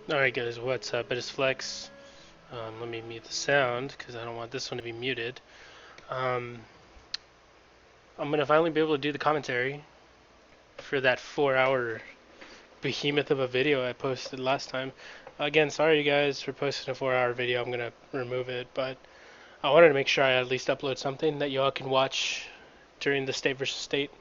Alright guys, what's up? It is Flex. Let me mute the sound because I don't want this one to be muted. Um, I'm going to finally be able to do the commentary for that 4 hour behemoth of a video I posted last time. Again, sorry you guys for posting a 4 hour video. I'm going to remove it, but I wanted to make sure I at least upload something that y'all can watch during the state versus state.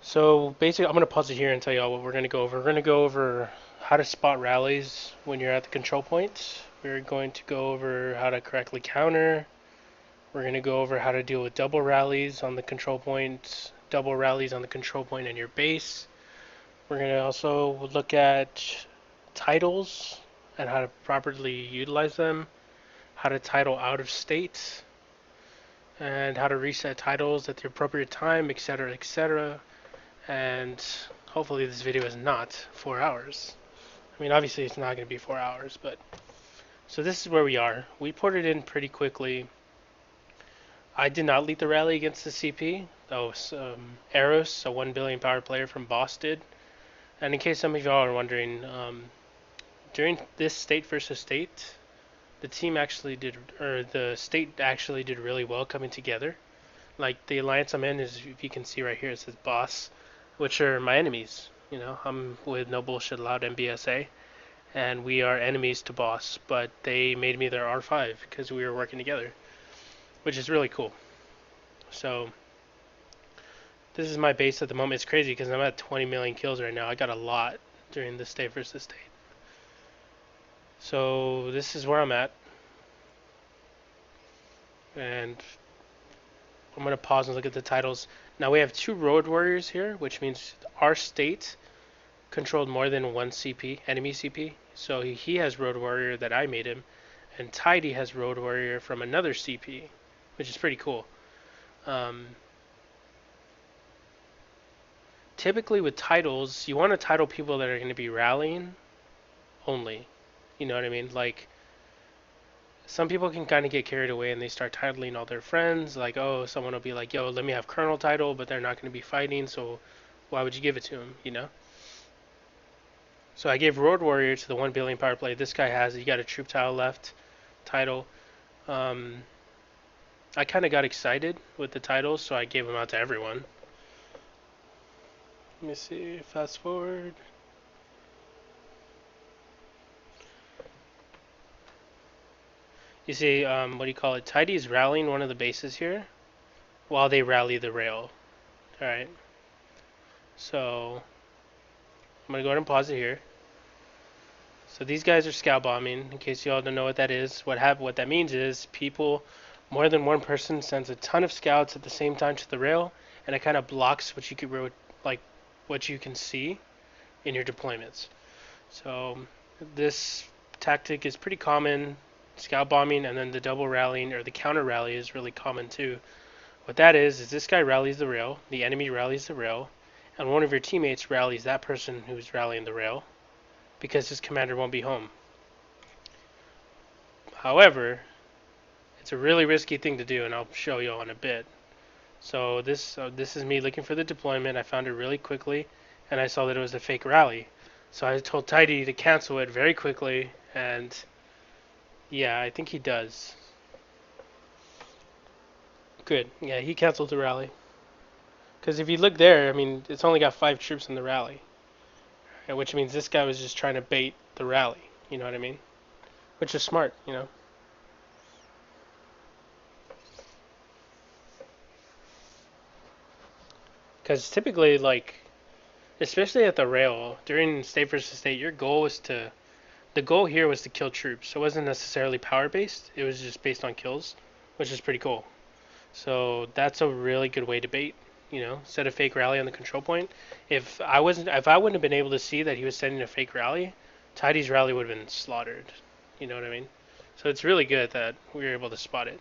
So basically, I'm going to pause it here and tell y'all what we're going to go over. We're going to go over how to spot rallies when you're at the control point. We're going to go over how to correctly counter. We're going to go over how to deal with double rallies on the control point, double rallies on the control point and your base. We're going to also look at titles and how to properly utilize them, how to title out of state, and how to reset titles at the appropriate time, etc., etc. And hopefully this video is not 4 hours. I mean, obviously it's not going to be 4 hours, but so this is where we are. We ported in pretty quickly. I did not lead the rally against the CP. That was Eros, a 1 billion power player from Boss did. And in case some of y'all are wondering, during this state versus state, the team actually did, or the state actually did really well coming together. Like the alliance I'm in is, if you can see right here, it says Boss, which are my enemies. You know, I'm with No Bullshit Allowed MBSA, and we are enemies to Boss, but they made me their R5 because we were working together, which is really cool. So this is my base at the moment. It's crazy because I'm at 20 million kills right now. I got a lot during the state versus state. So this is where I'm at. And I'm going to pause and look at the titles. Now we have two Road Warriors here, which means our state controlled more than one CP, enemy CP. So he has Road Warrior that I made him. And Tidy has Road Warrior from another CP, which is pretty cool. Typically with titles, you want to title people that are going to be rallying only. You know what I mean? Like, some people can kind of get carried away and they start titling all their friends. Like, oh, someone will be like, yo, let me have Colonel title, but they're not going to be fighting, so why would you give it to him, you know? So I gave Road Warrior to the 1 billion power play. This guy has, he got a troop tile left title. Um, I kind of got excited with the titles, so I gave them out to everyone. Let me see, fast forward. You see, what do you call it? Tidy is rallying one of the bases here while they rally the rail. Alright. So, I'm going to go ahead and pause it here. So these guys are scout bombing. In case you all don't know what that is, what that means is people, more than one person sends a ton of scouts at the same time to the rail, and it kind of blocks what you could like what you can see in your deployments. So this tactic is pretty common. Scout bombing and then the double rallying or the counter rally is really common too. What that is this guy rallies the rail, the enemy rallies the rail, and one of your teammates rallies that person who's rallying the rail because his commander won't be home. However, it's a really risky thing to do, and I'll show you in a bit. So this is me looking for the deployment. I found it really quickly, and I saw that it was a fake rally. So I told Tidy to cancel it very quickly, and yeah, I think he does. Good. Yeah, he canceled the rally. Because if you look there, I mean, it's only got 5 troops in the rally, which means this guy was just trying to bait the rally. You know what I mean? Which is smart, you know. Because typically, like, especially at the rail during state versus state, your goal was to. The goal here was to kill troops. It wasn't necessarily power based. It was just based on kills, which is pretty cool. So that's a really good way to bait. You know, set a fake rally on the control point. If I wouldn't have been able to see that he was setting a fake rally, Tidy's rally would have been slaughtered. You know what I mean? So it's really good that we were able to spot it.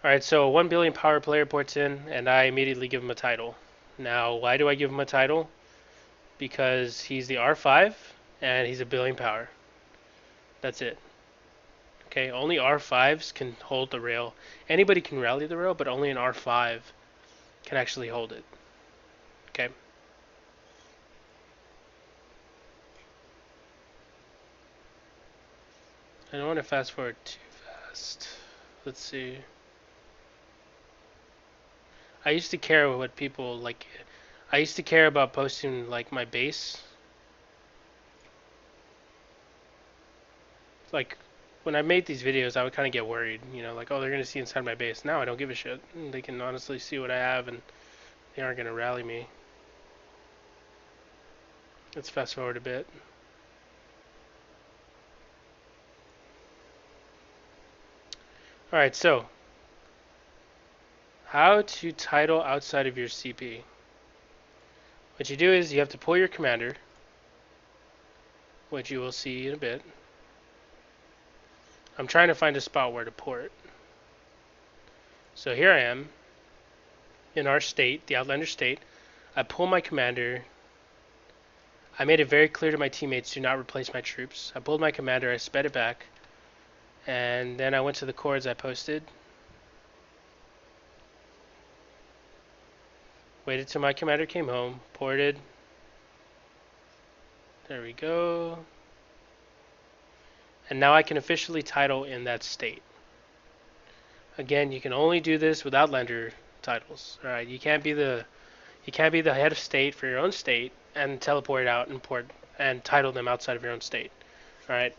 All right, so 1 billion power player ports in, and I immediately give him a title. Now, why do I give him a title? Because he's the R5 and he's a billion power. That's it. Okay, only R5s can hold the rail. Anybody can rally the rail, but only an R5 can actually hold it. Okay. I don't want to fast forward too fast. Let's see. I used to care what people like. I used to care about posting like my base. Like when I made these videos, I would kind of get worried, like, oh, they're gonna see inside my base. Now I don't give a shit. They can honestly see what I have, and they aren't gonna rally me. Let's fast forward a bit. All right, so how to title outside of your CP. What you do is you have to pull your commander, which you will see in a bit. I'm trying to find a spot where to port. So here I am in our state, the Outlander state. I pull my commander. I made it very clear to my teammates, do not replace my troops. I pulled my commander, I sped it back, and then I went to the chords I posted. Waited till my commander came home, ported. There we go. And now I can officially title in that state. Again, you can only do this with Outlander titles. All right, you can't be the head of state for your own state and teleport it out and port and title them outside of your own state. All right.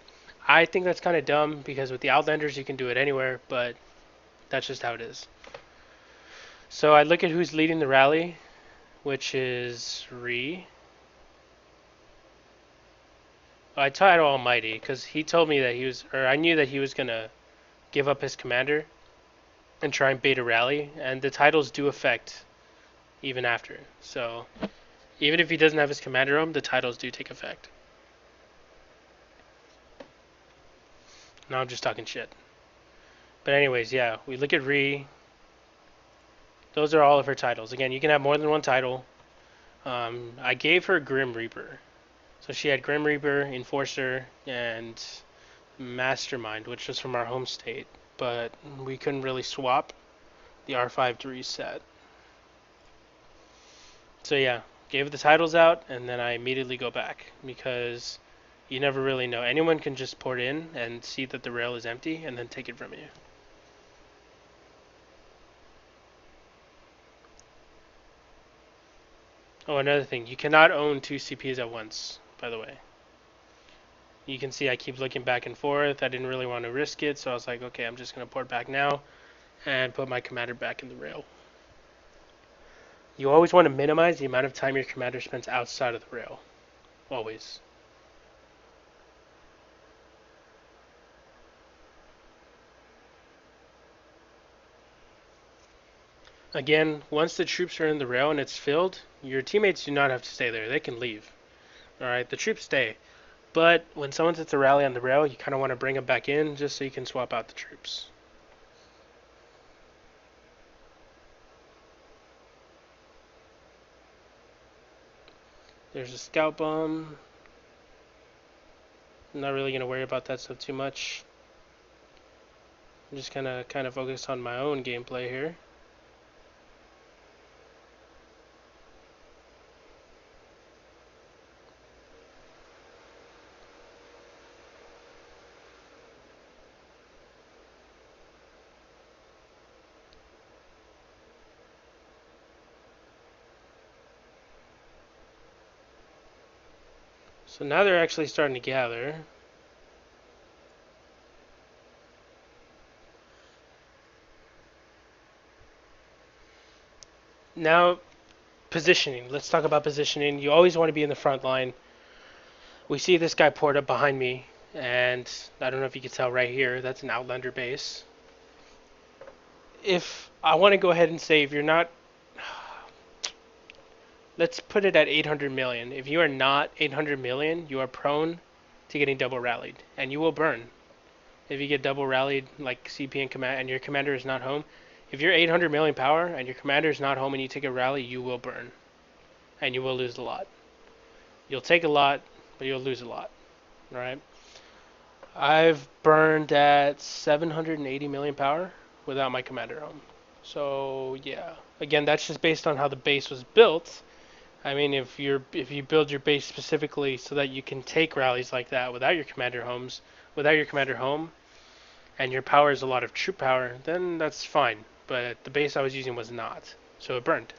I think that's kind of dumb because with the Outlanders you can do it anywhere, but that's just how it is. So I look at who's leading the rally, which is Ree. I title Almighty because he told me that I knew that he was gonna give up his commander and try and bait a rally, and the titles do affect even after. So even if he doesn't have his commander home, the titles do take effect. Now I'm just talking shit. But anyways, yeah, we look at Ree. Those are all of her titles. Again, you can have more than one title. I gave her Grim Reaper. So she had Grim Reaper, Enforcer, and Mastermind, which was from our home state. But we couldn't really swap the R5 to reset. So yeah, gave the titles out, and then I immediately go back because you never really know. Anyone can just port in and see that the rail is empty and then take it from you. Oh, another thing, you cannot own two CPs at once, by the way. You can see I keep looking back and forth. I didn't really want to risk it, so I was like, okay, I'm just going to port back now and put my commander back in the rail. You always want to minimize the amount of time your commander spends outside of the rail. Always. Again, once the troops are in the rail and it's filled, your teammates do not have to stay there. They can leave. Alright, the troops stay. But when someone's at the rally on the rail, you kind of want to bring them back in just so you can swap out the troops. There's a scout bomb. I'm not really going to worry about that stuff too much. I'm just kind of focused on my own gameplay here. So now they're actually starting to gather. Now, positioning. Let's talk about positioning. You always want to be in the front line. We see this guy poured up behind me, and I don't know if you can tell right here, that's an Outlander base. If I want to go ahead and say if you're not, let's put it at 800 million. If you are not 800 million, you are prone to getting double rallied, and you will burn. If you get double rallied like CP and command, and your commander is not home, if you're 800 million power and your commander is not home and you take a rally, you will burn, and you will lose a lot. You'll take a lot, but you'll lose a lot. All right. I've burned at 780 million power without my commander home. So yeah, again, that's just based on how the base was built. I mean, if you build your base specifically so that you can take rallies like that without your commander home, and your power is a lot of troop power, then that's fine. But the base I was using was not, so it burned.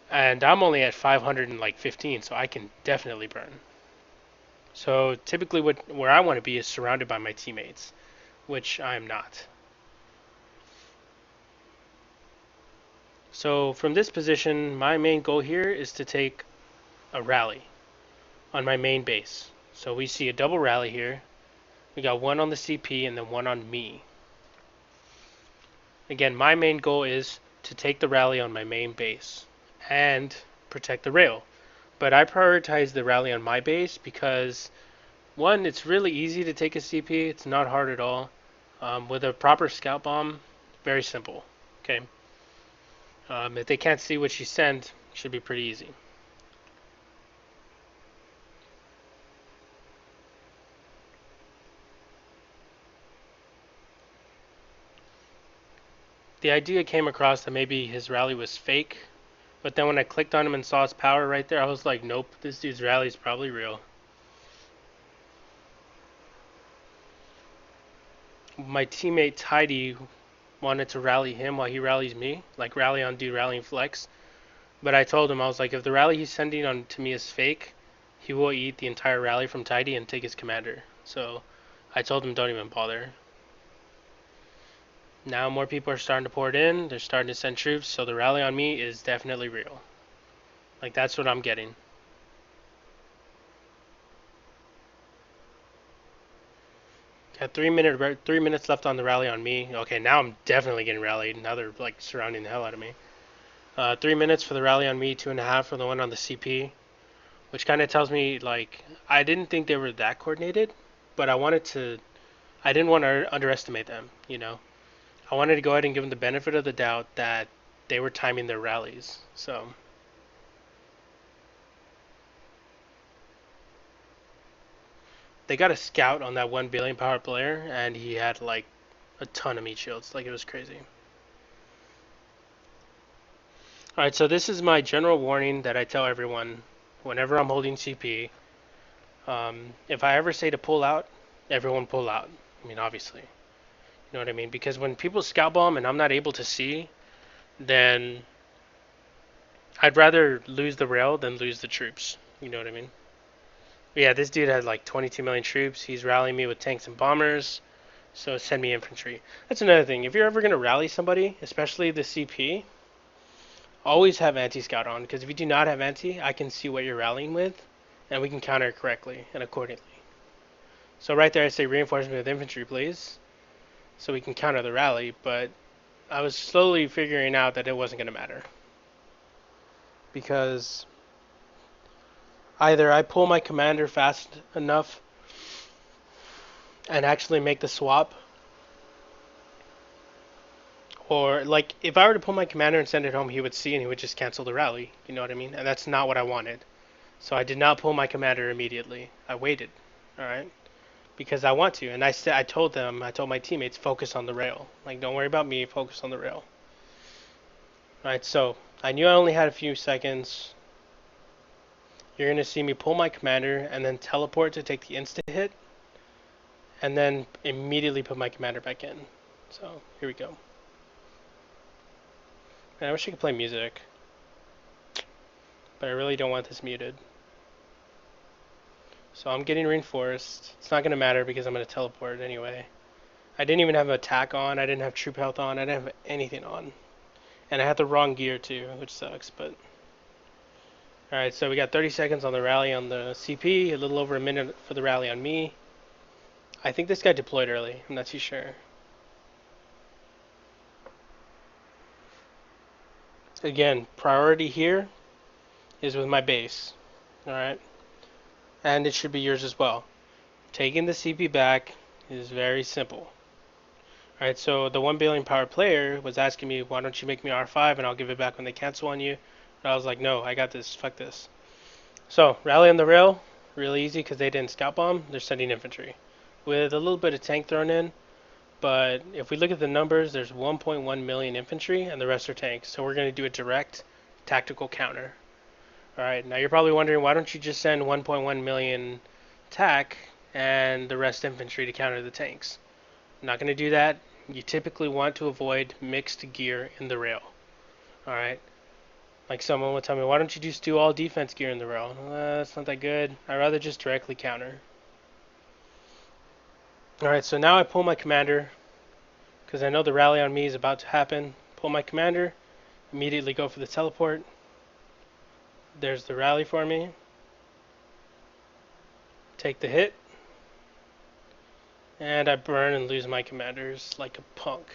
And I'm only at 515, so I can definitely burn. So typically, where I want to be is surrounded by my teammates, which I am not. So from this position, my main goal here is to take a rally on my main base. So we see a double rally here. We got one on the CP and then one on me. Again, my main goal is to take the rally on my main base and protect the rail. But I prioritize the rally on my base because, one, it's really easy to take a CP. It's not hard at all. With a proper scout bomb, very simple. Okay. If they can't see what you send, it should be pretty easy. The idea came across that maybe his rally was fake, but then when I clicked on him and saw his power right there, I was like, nope, this dude's rally is probably real. My teammate Tidy wanted to rally him while he rallies me, like rally on dude rallying flex. But I told him, I was like, if the rally he's sending on to me is fake, he will eat the entire rally from Tidy and take his commander. So I told him, don't even bother. Now more people are starting to pour it in. They're starting to send troops, so the rally on me is definitely real. Like, that's what I'm getting. Got 3 minutes left on the rally on me. Okay, now I'm definitely getting rallied. Now they're like surrounding the hell out of me. 3 minutes for the rally on me, 2.5 for the one on the CP, which kind of tells me like I didn't think they were that coordinated, but I didn't want to underestimate them. I wanted to go ahead and give them the benefit of the doubt that they were timing their rallies. So they got a scout on that 1 billion power player, and he had like a ton of meat shields. Like, it was crazy. Alright, so this is my general warning that I tell everyone whenever I'm holding CP. If I ever say to pull out, everyone pull out. I mean, obviously. You know what I mean? Because when people scout bomb and I'm not able to see, then I'd rather lose the rail than lose the troops. You know what I mean? But yeah, this dude had like 22 million troops. He's rallying me with tanks and bombers. So send me infantry. That's another thing. If you're ever going to rally somebody, especially the CP, always have anti-scout on. Because if you do not have anti, I can see what you're rallying with, and we can counter it correctly and accordingly. So right there I say reinforcement with infantry, please. So we can counter the rally, but I was slowly figuring out that it wasn't going to matter. Because either I pull my commander fast enough and actually make the swap, or like if I were to pull my commander and send it home, he would see and he would just cancel the rally. You know what I mean? And that's not what I wanted. So I did not pull my commander immediately. I waited. All right. Because I want to, and I told my teammates, focus on the rail. Like, don't worry about me, focus on the rail. Alright, so I knew I only had a few seconds. You're gonna see me pull my commander and then teleport to take the insta hit, and then immediately put my commander back in. So here we go. Man, I wish I could play music, but I really don't want this muted. So I'm getting reinforced. It's not going to matter because I'm going to teleport anyway. I didn't even have attack on. I didn't have troop health on. I didn't have anything on. And I had the wrong gear too, which sucks. But alright, so we got 30 seconds on the rally on the CP. A little over a minute for the rally on me. I think this guy deployed early. I'm not too sure. Again, priority here is with my base. Alright. And it should be yours as well. Taking the CP back is very simple. Alright, so the 1 billion power player was asking me, why don't you make me R5 and I'll give it back when they cancel on you. And I was like, no, I got this, fuck this. So, rally on the rail, really easy because they didn't scout bomb, they're sending infantry. With a little bit of tank thrown in, but if we look at the numbers, there's 1.1 million infantry and the rest are tanks. So we're going to do a direct tactical counter. Alright, now you're probably wondering why don't you just send 1.1 million TAC and the rest infantry to counter the tanks? I'm not going to do that. You typically want to avoid mixed gear in the rail. Alright? Like someone would tell me, why don't you just do all defense gear in the rail? That's not that good. I'd rather just directly counter. Alright, so now I pull my commander, because I know the rally on me is about to happen. Pull my commander, immediately go for the teleport. There's the rally for me. Take the hit. And I burn and lose my commanders like a punk.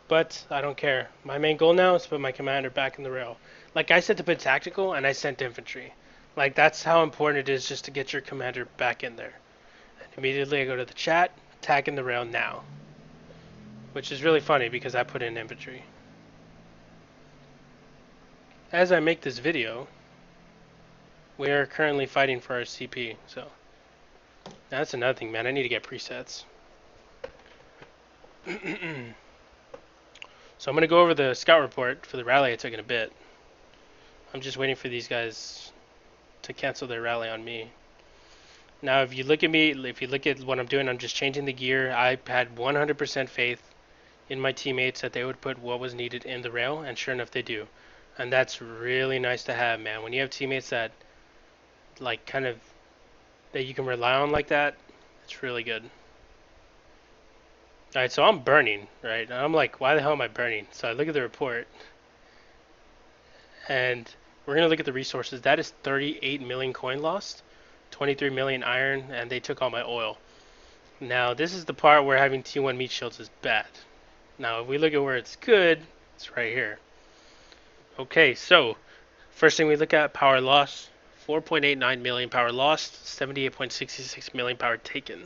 But I don't care. My main goal now is to put my commander back in the rail. Like I said to put tactical, and I sent infantry. Like that's how important it is just to get your commander back in there. And immediately I go to the chat, tag in the rail now. Which is really funny because I put in infantry. As I make this video, we are currently fighting for our CP, so that's another thing, man. I need to get presets. So I'm going to go over the scout report for the rally I took in a bit. I'm just waiting for these guys to cancel their rally on me. Now if you look at me, if you look at what I'm doing, I'm just changing the gear. I had 100% faith in my teammates that they would put what was needed in the rail, and sure enough they do. And that's really nice to have, man. When you have teammates that like kind of that you can rely on like that, it's really good. Alright, so I'm burning, right? And I'm like, why the hell am I burning? So I look at the report, and we're going to look at the resources. That is 38 million coin lost, 23 million iron, and they took all my oil. Now, this is the part where having T1 meat shields is bad. Now, if we look at where it's good, it's right here. Okay, so first thing we look at, power loss. 4.89 million power lost, 78.66 million power taken.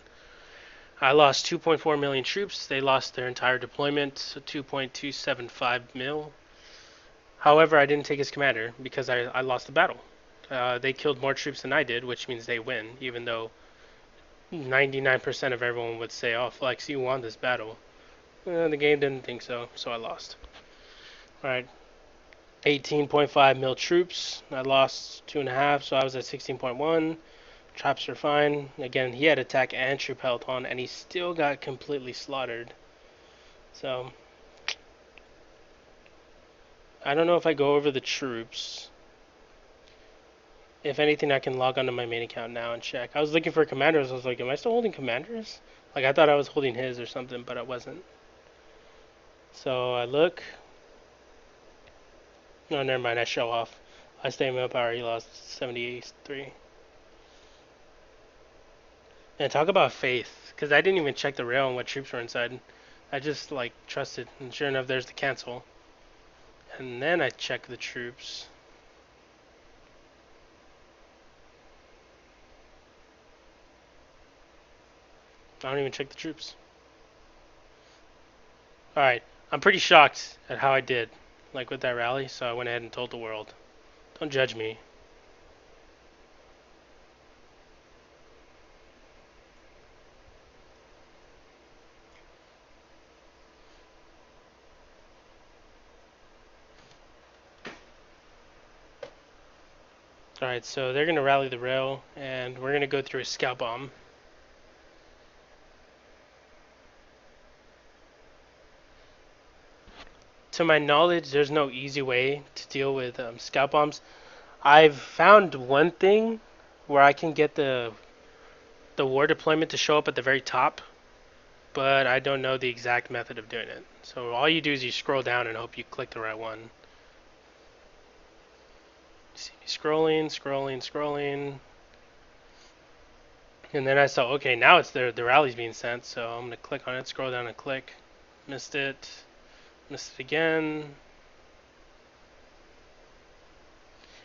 I lost 2.4 million troops. They lost their entire deployment, so 2.275 mil. However, I didn't take his commander because I lost the battle. They killed more troops than I did, which means they win, even though 99% of everyone would say, oh, Flex, you won this battle. The game didn't think so, so I lost. Alright, 18.5 mil troops. I lost 2.5, so I was at 16.1. Traps are fine. Again, he had attack and troop health on, and he still got completely slaughtered. So, I don't know if I go over the troops. If anything, I can log onto my main account now and check. I was looking for commanders. I was like, am I still holding commanders? Like, I thought I was holding his or something, but I wasn't. So, I look. No, never mind. I show off. I stay in power. He lost 73. And talk about faith, because I didn't even check the rail and what troops were inside. I just like trusted, and sure enough, there's the cancel. And then I check the troops. I don't even check the troops. Alright, I'm pretty shocked at how I did, like with that rally, so I went ahead and told the world. Don't judge me. Alright, so they're going to rally the rail, and we're going to go through a scout bomb. To my knowledge, there's no easy way to deal with scout bombs. I've found one thing where I can get the war deployment to show up at the very top, but I don't know the exact method of doing it. So all you do is you scroll down and hope you click the right one. See me scrolling, scrolling, scrolling. And then I saw, okay, now it's the rally's being sent, so I'm going to click on it, scroll down and click. Missed it again.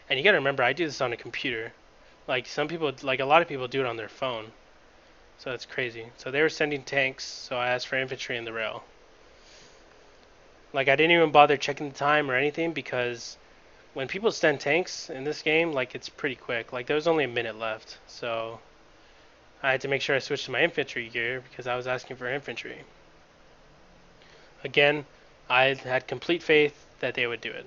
And you got to remember, I do this on a computer. Like some people, like a lot of people do it on their phone. So it's crazy. So they were sending tanks, so I asked for infantry in the rail. Like I didn't even bother checking the time or anything because when people send tanks in this game, like it's pretty quick. Like there was only a minute left, so I had to make sure I switched to my infantry gear because I was asking for infantry. Again, I had complete faith that they would do it.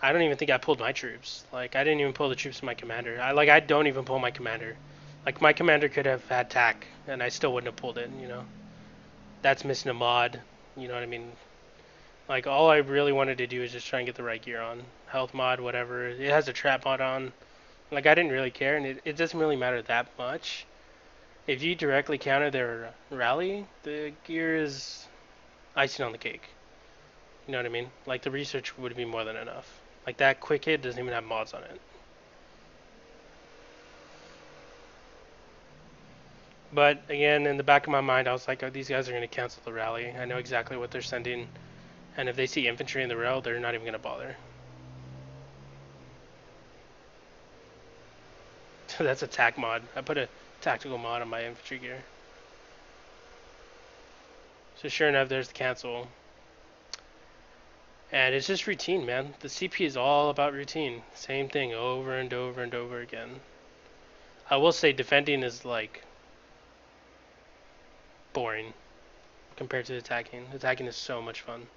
I don't even think I pulled my troops. Like I didn't even pull the troops of my commander. I don't even pull my commander. Like my commander could have had tack, and I still wouldn't have pulled it. That's missing a mod. You know what I mean? Like all I really wanted to do is just try and get the right gear on, health mod, whatever. It has a trap mod on. Like I didn't really care, and it doesn't really matter that much. If you directly counter their rally, the gear is icing on the cake. You know what I mean? Like the research would be more than enough. Like that quick hit doesn't even have mods on it. But again, in the back of my mind, I was like, oh, these guys are going to cancel the rally. I know exactly what they're sending. And if they see infantry in the rail, they're not even going to bother. That's a tac mod. I put a tactical mod on my infantry gear. So sure enough, there's the cancel. And it's just routine, man. The CP is all about routine. Same thing over and over and over again. I will say defending is like boring compared to attacking. Attacking is so much fun.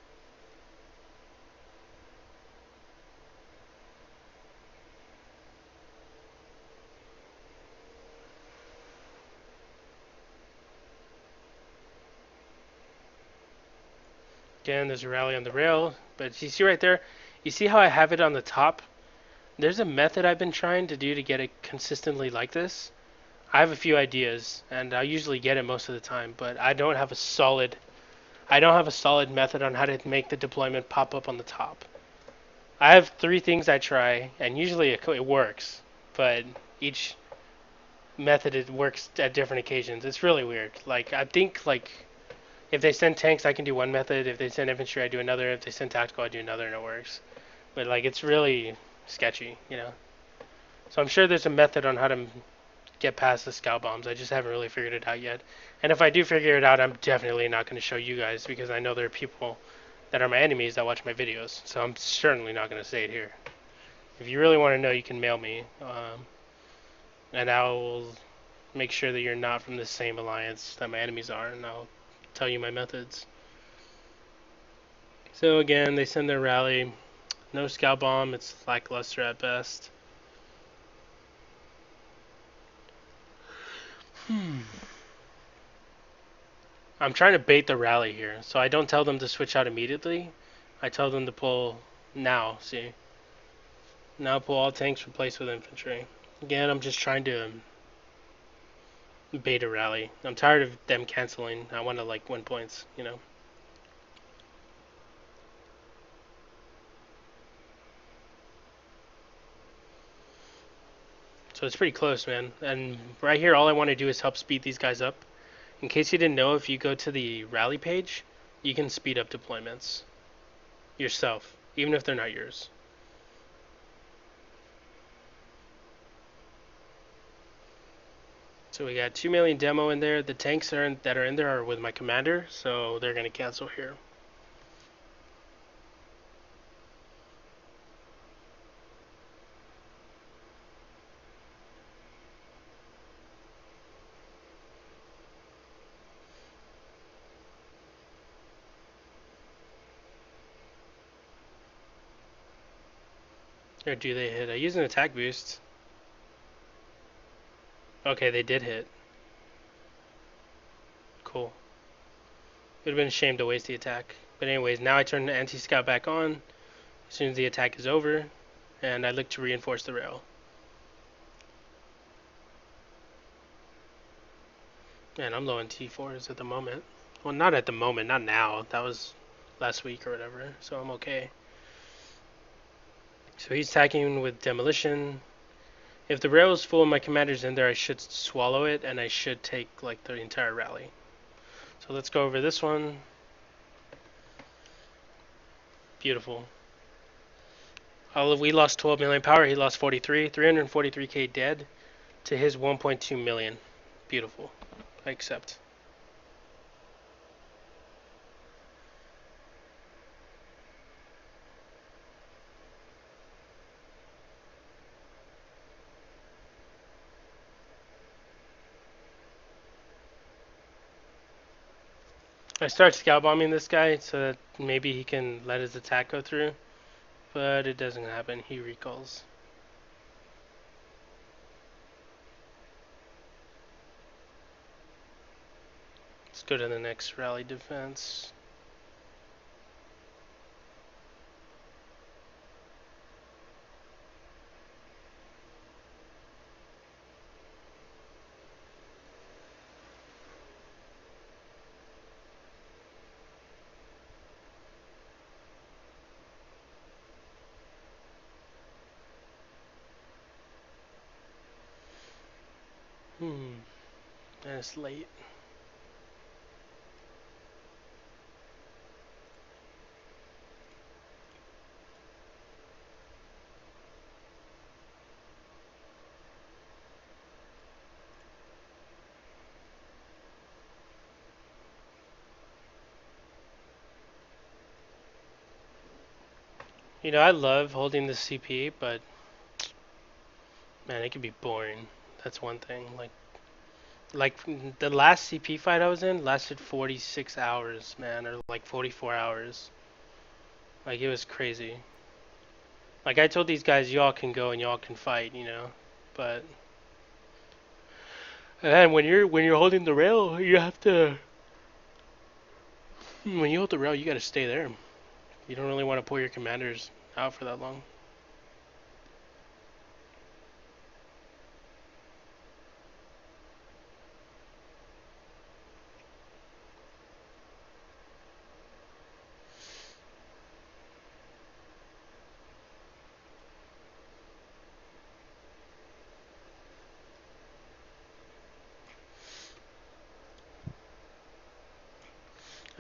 Again, there's a rally on the rail, but you see right there, you see how I have it on the top? There's a method I've been trying to do to get it consistently like this. I have a few ideas, and I usually get it most of the time, but I don't have a solid method on how to make the deployment pop up on the top. I have three things I try, and usually it works, but each method it works at different occasions. It's really weird. Like I think like if they send tanks, I can do one method. If they send infantry, I do another. If they send tactical, I do another, and it works. But like it's really sketchy. So I'm sure there's a method on how to get past the scout bombs. I just haven't really figured it out yet. And if I do figure it out, I'm definitely not going to show you guys because I know there are people that are my enemies that watch my videos. So I'm certainly not going to say it here. If you really want to know, you can mail me, and I will make sure that you're not from the same alliance that my enemies are, and I'll tell you my methods. So again, they send their rally. No scout bomb. It's lackluster at best. I'm trying to bait the rally here, so I don't tell them to switch out immediately. I tell them to pull now, see? Now pull all tanks, replace with infantry. Again, I'm just trying to bait a rally. I'm tired of them canceling. I want to like win points. So it's pretty close, man. And right here, all I want to do is help speed these guys up. In case you didn't know, if you go to the rally page, you can speed up deployments yourself, even if they're not yours. So we got 2 million demo in there. The tanks that are in there are with my commander, so they're going to cancel here. Or do they hit? I use an attack boost. Okay, they did hit. Cool. It would have been a shame to waste the attack. But anyways, now I turn the anti-scout back on as soon as the attack is over, and I look to reinforce the rail. And I'm low in T4s at the moment. Well, not at the moment, not now. That was last week or whatever, so I'm okay. So he's attacking with demolition. If the rail is full and my commander's in there, I should swallow it, and I should take like the entire rally. So let's go over this one. Beautiful. We lost 12 million power. He lost 43. 343k dead to his 1.2 million. Beautiful. I accept. I start scout bombing this guy so that maybe he can let his attack go through. but it doesn't happen. He recalls. Let's go to the next rally defense. And it's late. You know, I love holding the CP, but man, it can be boring. That's one thing. Like the last CP fight I was in lasted 46 hours, man, or like 44 hours. Like it was crazy. Like I told these guys, y'all can go and y'all can fight, you know. But and when you're holding the rail, you have to. When you hold the rail, you got to stay there. You don't really want to pull your commanders out for that long.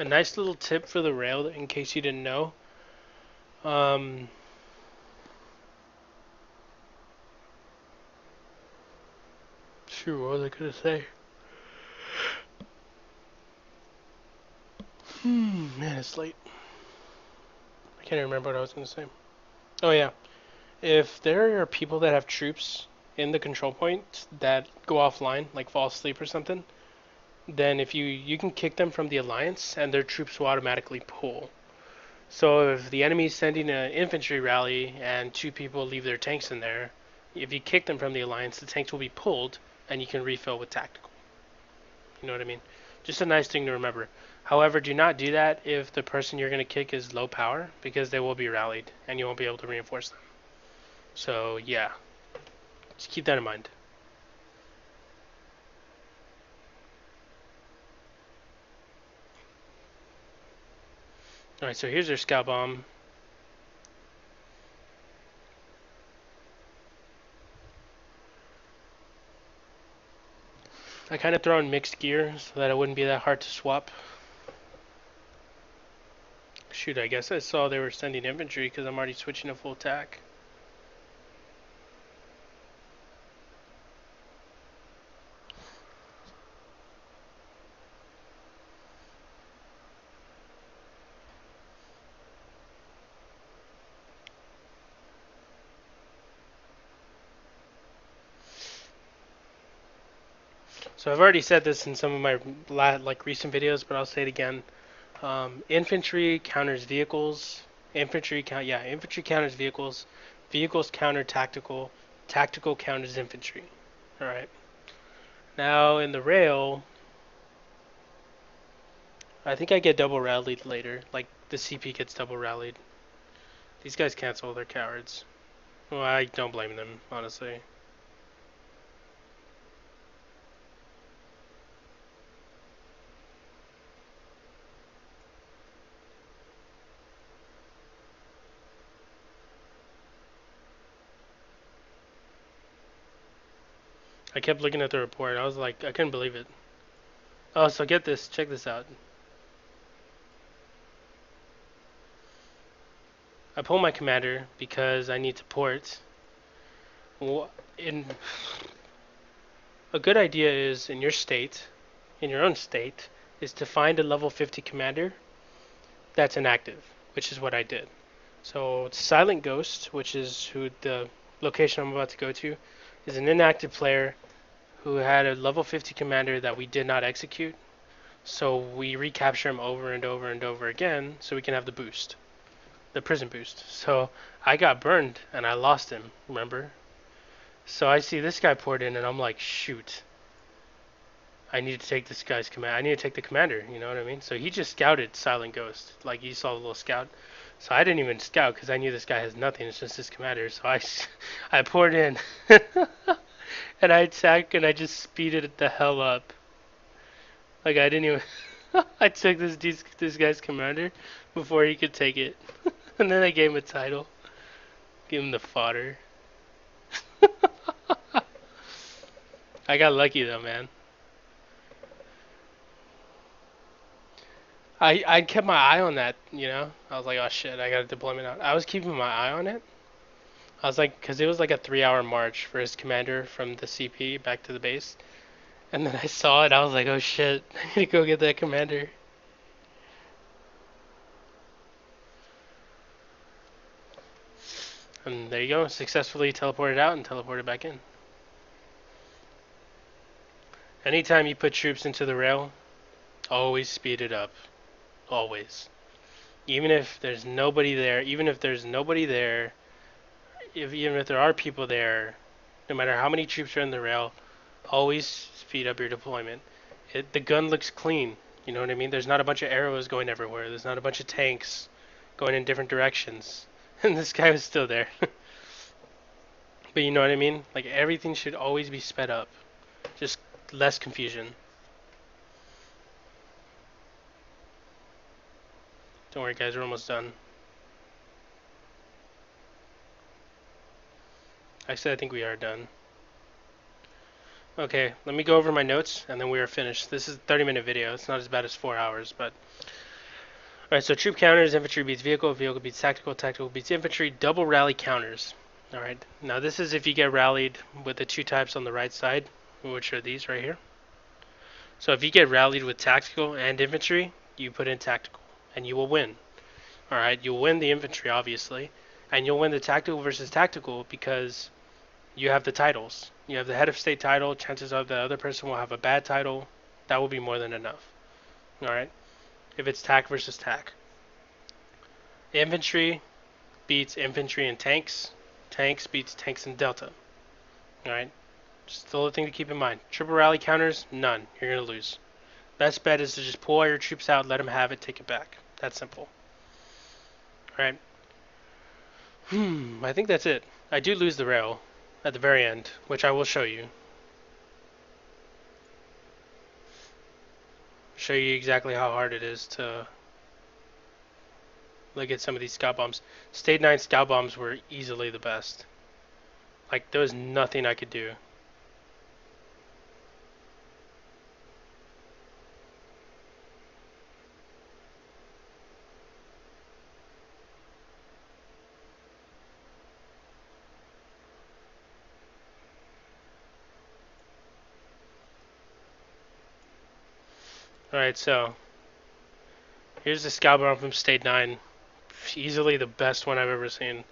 A nice little tip for the rail, in case you didn't know. Um, Shoot, what was I gonna say? Man, it's late. I can't even remember what I was gonna say. Oh yeah, if there are people that have troops in the control point that go offline, like fall asleep or something, then if you can kick them from the alliance and their troops will automatically pull. So if the enemy's sending an infantry rally and two people leave their tanks in there, if you kick them from the alliance, the tanks will be pulled and you can refill with tactical. You know what I mean? Just a nice thing to remember. However, do not do that if the person you're going to kick is low power, because they will be rallied and you won't be able to reinforce them. So yeah, just keep that in mind. Alright, so here's their scout bomb. I kind of throw in mixed gear so that it wouldn't be that hard to swap. Shoot, I guess I saw they were sending infantry because I'm already switching to full attack. So I've already said this in some of my recent videos, but I'll say it again. Infantry counters vehicles. Infantry counters vehicles. Vehicles counter tactical. Tactical counters infantry. All right. Now in the rail, I think I get double rallied later. Like the CP gets double rallied. These guys cancel. They're cowards. Well, I don't blame them, honestly. I kept looking at the report. I was like, I couldn't believe it. Oh, so get this. Check this out. I pull my commander because I need to port. In a good idea is in your state, in your own state, is to find a level 50 commander that's inactive, which is what I did. So Silent Ghost, which is who the location I'm about to go to, is an inactive player who had a level 50 commander that we did not execute. So we recapture him over and over and over again so we can have the boost, the prison boost. So I got burned and I lost him, remember? So I see this guy poured in and I'm like, shoot. I need to take this guy's command. I need to take the commander, you know what I mean? So he just scouted Silent Ghost. Like, you saw the little scout. So I didn't even scout because I knew this guy has nothing. It's just his commander. So I poured in. And I attacked and I just speeded it the hell up. Like, I didn't even... I took this guy's commander before he could take it. And then I gave him a title. Gave him the fodder. I got lucky though, man. I kept my eye on that, you know. I was like, oh shit, I got a deployment out. I was keeping my eye on it. I was like, because it was like a 3-hour march for his commander from the CP back to the base. And then I saw it, I was like, oh shit, I need to go get that commander. And there you go, successfully teleported out and teleported back in. Anytime you put troops into the rail, always speed it up. Always. Even if there's nobody there, even if there are people there, no matter how many troops are in the rail, always speed up your deployment. The gun looks clean, you know what I mean? There's not a bunch of arrows going everywhere. There's not a bunch of tanks going in different directions. And this guy was still there. But you know what I mean? Like, everything should always be sped up. Just less confusion. Don't worry guys, we're almost done. Actually, I think we are done. Okay, let me go over my notes and then we are finished. This is a 30-minute video. It's not as bad as 4 hours, but... Alright, so troop counters, infantry beats vehicle, vehicle beats tactical, tactical beats infantry, double rally counters. Alright, now this is if you get rallied with the 2 types on the right side, which are these right here. So if you get rallied with tactical and infantry, you put in tactical, and you will win. Alright, you'll win the infantry, obviously, and you'll win the tactical versus tactical because you have the titles. You have the head of state title, chances are the other person will have a bad title. That will be more than enough. Alright, if it's tac versus tac. Infantry beats infantry and tanks. Tanks beats tanks and delta. Alright, just the little thing to keep in mind. Triple rally counters, none. You're going to lose. Best bet is to just pull all your troops out, let them have it, take it back. That's simple. Alright. I think that's it. I do lose the rail at the very end, which I will show you. Show you exactly how hard it is to look at some of these scout bombs. State 9 scout bombs were easily the best. Like, there was nothing I could do. Alright, so here's the scout bomb from State 9. Easily the best one I've ever seen.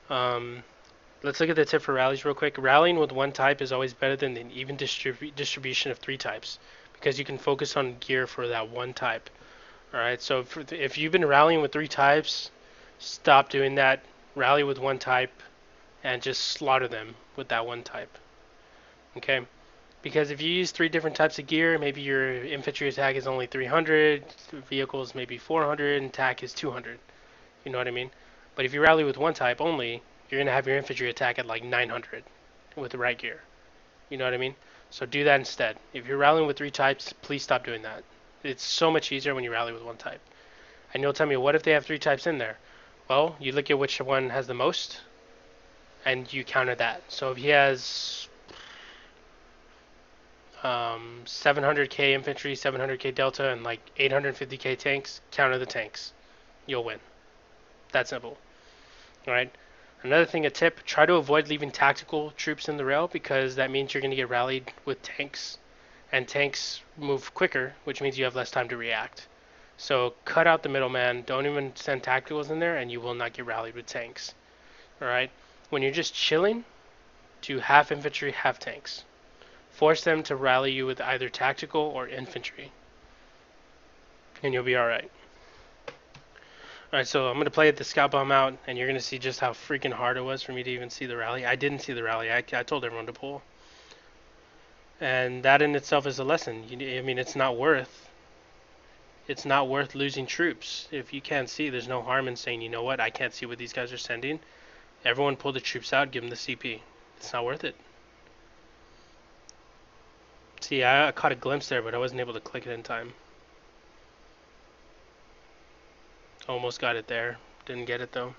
Let's look at the tip for rallies real quick. Rallying with one type is always better than an even distribution of 3 types because you can focus on gear for that one type. Alright, so if you've been rallying with 3 types, stop doing that. Rally with one type and just slaughter them with that one type. Okay? Because if you use 3 different types of gear, maybe your infantry attack is only 300, vehicles maybe 400, and attack is 200. You know what I mean? But if you rally with one type only, you're going to have your infantry attack at like 900 with the right gear. You know what I mean? So do that instead. If you're rallying with 3 types, please stop doing that. It's so much easier when you rally with one type. And you'll tell me, what if they have 3 types in there? Well, you look at which one has the most, and you counter that. So if he has 700k infantry, 700k delta, and like 850k tanks, counter the tanks. You'll win. That simple. Alright? Another thing, a tip, try to avoid leaving tactical troops in the rail because that means you're going to get rallied with tanks. And tanks move quicker, which means you have less time to react. So cut out the middleman, don't even send tacticals in there, and you will not get rallied with tanks. Alright? When you're just chilling, do half infantry, half tanks. Force them to rally you with either tactical or infantry. And you'll be alright. Alright, so I'm going to play the scout bomb out, and you're going to see just how freaking hard it was for me to even see the rally. I didn't see the rally. I told everyone to pull. And that in itself is a lesson. I mean, it's not worth losing troops. If you can't see, there's no harm in saying, you know what, I can't see what these guys are sending. Everyone pull the troops out, give them the CP. It's not worth it. See, I caught a glimpse there, but I wasn't able to click it in time. Almost got it there. Didn't get it though.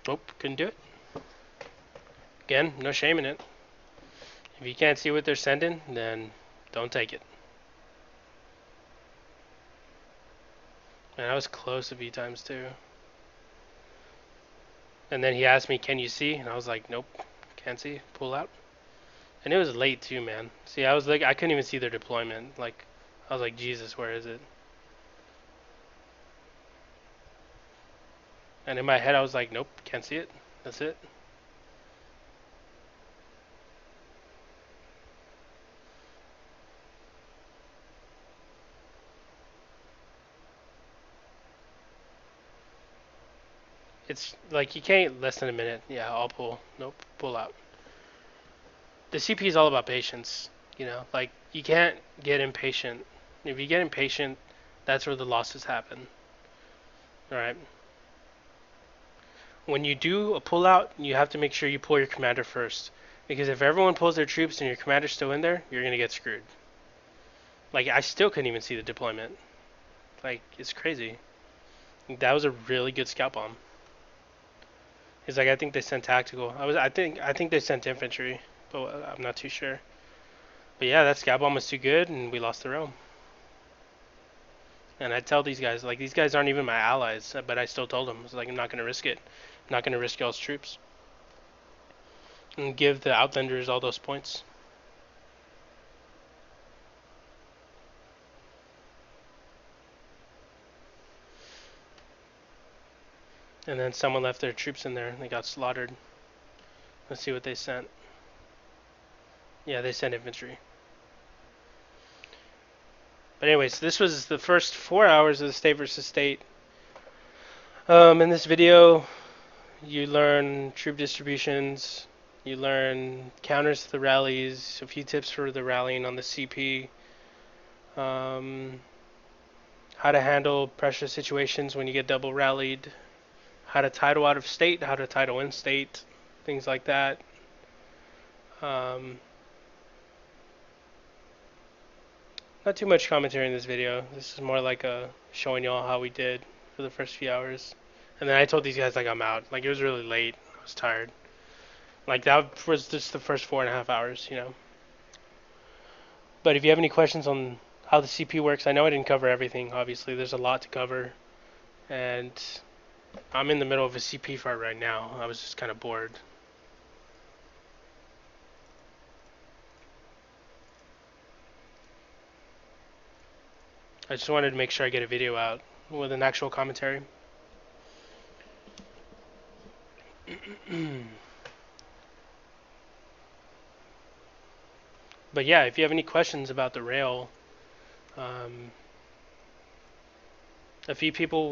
Nope, couldn't do it. Again, no shame in it. If you can't see what they're sending, then don't take it. And I was close a few times too. And then he asked me, can you see? And I was like, nope, can't see, pull out. And it was late too, man. See, I was like, I couldn't even see their deployment. Like, I was like, Jesus, where is it? And in my head, I was like, nope, can't see it. That's it. It's like you can't less than a minute. Yeah, I'll pull. Nope, pull out. The CP is all about patience. You know, like you can't get impatient. If you get impatient, that's where the losses happen. All right. When you do a pullout, you have to make sure you pull your commander first. Because if everyone pulls their troops and your commander's still in there, you're going to get screwed. Like, I still couldn't even see the deployment. Like, it's crazy. That was a really good scout bomb. He's like, I think they sent tactical. I think they sent infantry, but I'm not too sure. But yeah, that scout bomb was too good, and we lost the realm. And I tell these guys, like, these guys aren't even my allies, but I still told them, I was like, I'm not going to risk it. I'm not going to risk y'all's troops. And give the outlanders all those points. And then someone left their troops in there, and they got slaughtered. Let's see what they sent. Yeah, they sent infantry. But anyways, this was the first 4 hours of the state versus state. In this video, you learn troop distributions, you learn counters to the rallies, a few tips for the rallying on the CP, how to handle pressure situations when you get double rallied, how to title out of state, how to title in state, things like that. Not too much commentary in this video. This is more like a showing y'all how we did for the first few hours. And then I told these guys like I'm out. Like it was really late. I was tired. Like that was just the first 4.5 hours, you know. But if you have any questions on how the CP works, I know I didn't cover everything. Obviously, there's a lot to cover, and I'm in the middle of a CP fight right now. I was just kind of bored. I just wanted to make sure I get a video out with an actual commentary. But yeah, if you have any questions about the rail, what a few people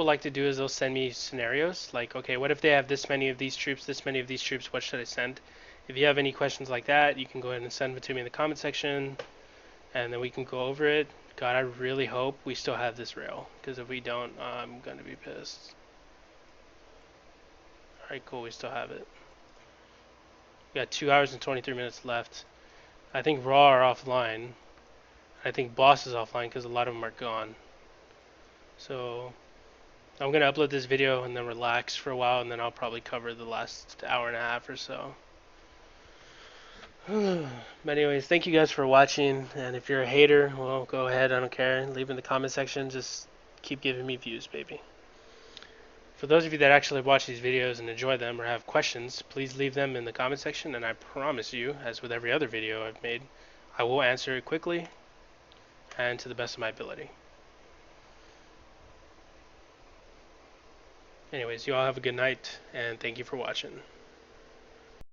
like to do is they'll send me scenarios like, okay, what if they have this many of these troops, this many of these troops, what should I send? If you have any questions like that, you can go ahead and send them to me in the comment section, and then we can go over it. God, I really hope we still have this rail, because if we don't, I'm gonna be pissed. Alright, cool, we still have it. We got 2 hours and 23 minutes left. I think Raw are offline. I think Boss is offline because a lot of them are gone. So I'm going to upload this video and then relax for a while, and then I'll probably cover the last hour and a half or so. But anyways, thank you guys for watching, and if you're a hater, well, go ahead, I don't care. Leave in the comment section, just keep giving me views, baby. For those of you that actually watch these videos and enjoy them or have questions, please leave them in the comment section, and I promise you, as with every other video I've made, I will answer it quickly and to the best of my ability. Anyways, you all have a good night, and thank you for watching.